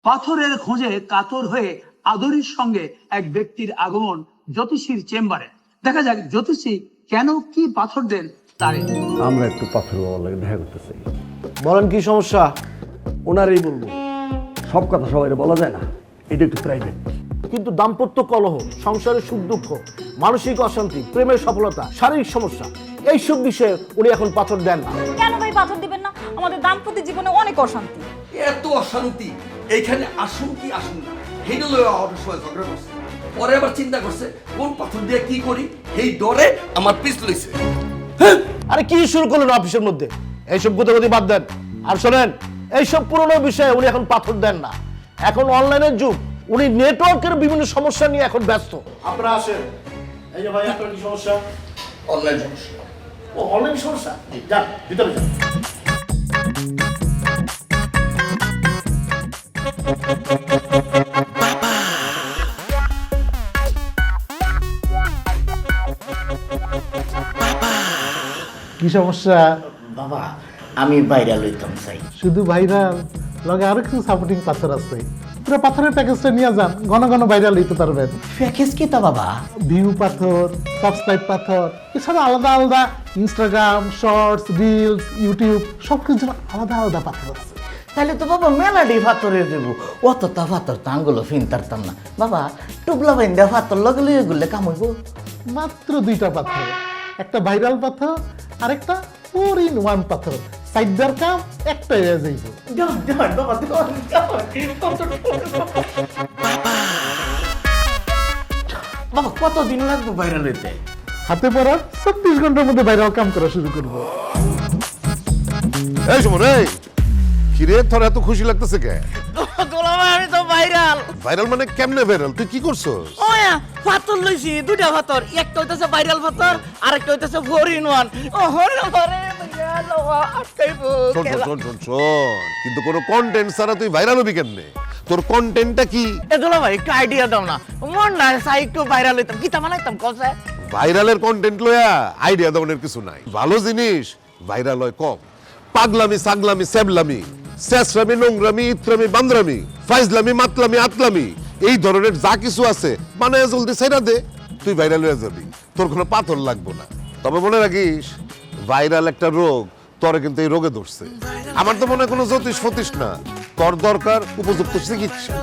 পাথরের খোঁজে কাতর হয়ে আদরির সঙ্গে এক ব্যক্তির আগমন জ্যোতিষীর চেম্বারে। দেখা যাক জ্যোতিষী কেন কি পাথর দেন তারে। আমরা একটু পাথর বাবার লাগে দেখা করতে চাই। বলেন কি সমস্যা? ওনারই বলবো, সব কথা সবাই বলা যায় না, এটা একটু প্রাইভেট। কিন্তু দাম্পত্য কলহ, সংসারের সুখ দুঃখ, মানসিক অশান্তি, প্রেমের সফলতা, শারীরিক সমস্যা, এইসব বিষয়ে উনি এখন পাথর দেন না। কেন ভাই পাথর দিবেন না? আমাদের দাম্পত্য জীবনে অনেক অশান্তি। এত অশান্তি এইখানে আসুন কি আসুন না, হেডে অনেক সময় ঝগড়া করছে, পরে আবার চিন্তা করছে কোন পাথর দিয়ে কি করি, এই ডরে আমার পিছ লইছে। আরে কি শুরু করলেন অফিসের মধ্যে? এইসব গুতাগুতি বাদ দেন। আর শোনেন, এইসব পুরনো বিষয়ে উনি এখন পাথর দেন না। এখন অনলাইনের যুগ, উনি নেটওয়ার্কের বিভিন্ন সমস্যা নিয়ে এখন ব্যস্ত। আপনারা আসেন। এই যে ভাই, আপনার কি সমস্যা? অনলাইন সমস্যা। ও অনলাইন সমস্যা? যান ভিতরে যান। কি সমস্যা? বাবা, আমি ভাইরাল হইতাম চাই। শুধু ভাইরাল লগে আরো কিছু সাপোর্টিং পাথর আছে। পুরো পাথরের প্যাকেজটা নিয়ে যান, ঘন ঘন ভাইরাল হইতে পারবেন। প্যাকেজ কি তা বাবা? ভিউ পাথর, সাবস্ক্রাইব পাথর, এছাড়া আলাদা আলাদা ইনস্টাগ্রাম, শর্টস, রিলস, ইউটিউব সবকিছুর আলাদা আলাদা পাথর আছে। তাহলে তো বাবা মেলাডি পাথরের দেবো, অতটা পাথর তো আঙ্গুলো ফিনতারতাম না। বাবা টুবলা বাইন্দা পাথর লগে লগে গুললে কাম হইব। মাত্র 2টা পাথর, একটা ভাইরাল পাথর আর একটা 4-in-1 পাথর। সাইডদার কাম একটাই হয়ে যাইব। বাবা কতদিন লাগবে ভাইরাল হইতে? হাতে পড়া 24 ঘন্টার মধ্যে ভাইরাল কাম করা শুরু করব। এই সুমন, এই কিরে তোর এত খুশি লাগতেছে কে? আমি তো ভাইরাল। ভাইরাল মানে কেমনে ভাইরাল? তুই কি করছস? ওয়া পাথর লইছি, 2টা পাথর, একটা হইতাছে ভাইরাল পাথর আর একটা হইতাছে 4-in-1। ও হরে হরে ভাইরাল আটকাইবো। শোন শোন শোন শোন শোন, কিন্তু কোনো কন্টেন্ট ছাড়া তুই ভাইরাল হবি কেমনে? তোর কন্টেন্টটা কি? এ দুলা ভাই একটু আইডিয়া দাও না, মন না চাই একটু ভাইরাল হইতাম, কিতা বানাইতাম কসে? ভাইরালের কন্টেন্ট লইয়া আইডিয়া দেওয়ার কিছু নাই। ভালো জিনিস ভাইরাল হয় কম। পাগলামি, সাগলামি, সেবলামি, শেষরামি, নোংরামি, ইত্রামি, বান্দরামি, ফাইজলামি, মাতলামি, আতলামি, এই ধরনের যা কিছু আছে মানে জলদি ছেড়া দে, তুই ভাইরাল হয়ে যাবি। তোর কোনো পাথর লাগবো না। তবে মনে রাখিস, ভাইরাল একটা রোগ, তোর কিন্তু এই রোগে ধরছে। আমার তো মনে হয় কোনো জ্যোতিষ ফতিস না, তোর দরকার উপযুক্ত চিকিৎসা।